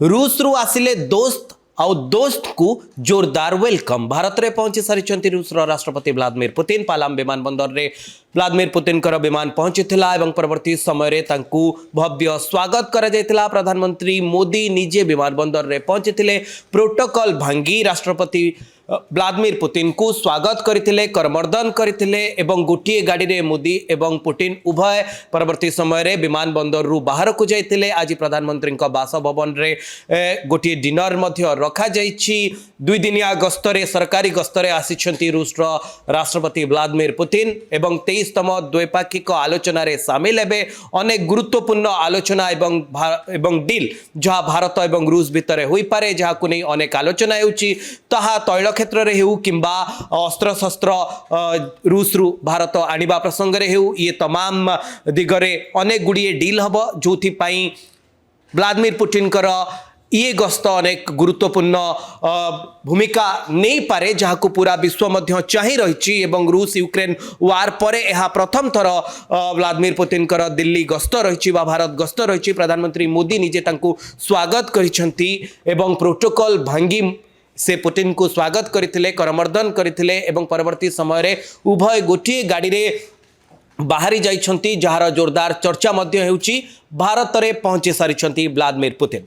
रूस रु आसिले दोस्त आउ दोस्त को जोरदार वेलकम। भारत में पहुंची सारी रूस राष्ट्रपति व्लादिमीर पुतिन। पालाम विमान बंदर रे व्लादिमीर पुतिन विमान पहुंची परवर्ती समय भव्य स्वागत करा। प्रधानमंत्री मोदी निजे विमान बंदर रे पहुंची प्रोटोकॉल भांगी राष्ट्रपति व्लादिमीर पुतिन को स्वागत करथिले, करमर्दन करथिले एवं गोटे गाड़ी रे मोदी एवं पुतिन उभय परवर्ती समय विमान बंदर रु बाहर को जाइथिले। आज प्रधानमंत्री बासभवन रे गोटे डिनर मध्य रखा जाइछि। 2 दिनिया गस्तरे सरकारी गस्तरे आसिछंती रूस राष्ट्रपति व्लादिमीर पुतिन एवं 23तम द्वैपाक्षिक आलोचना रे शामिल हेबे। अनेक गुरुत्वपूर्ण आलोचना एवं डील जहाँ भारत एवं रूस भितर होई पारे, जहाँ को नहीं अनेक आलोचना हेउछि। ताहा तैल क्षेत्र रे हेउ किंबा अस्त्र शस्त्र रूस रु भारत आनिबा प्रसंग रे हेउ, ये तमाम दिगरे अनेक गुड़िए डील हबो जोथि पई व्लादिमीर पुतिन ये गस्त अनेक गुरुत्वपूर्ण भूमिका नहीं पारे, जहाँ को पूरा विश्व मध्य चाहि रही। एवं रूस यूक्रेन वार पर यह प्रथम थर व्लादिमीर पुतिन दिल्ली गस्त रही, भारत गस्त रही। प्रधानमंत्री मोदी निजे तांको स्वागत करिसेंती एवं प्रोटोकॉल भांगी से पुतिन को स्वागत करथिले, करमर्दन करथिले एवं परवर्ती समय उभय गोटे गाड़ी रे बाहरी जाइछंती, जहार जोरदार चर्चा मध्य हेउची। भारत रे पहुंची सारिछंती व्लादिमीर पुतिन।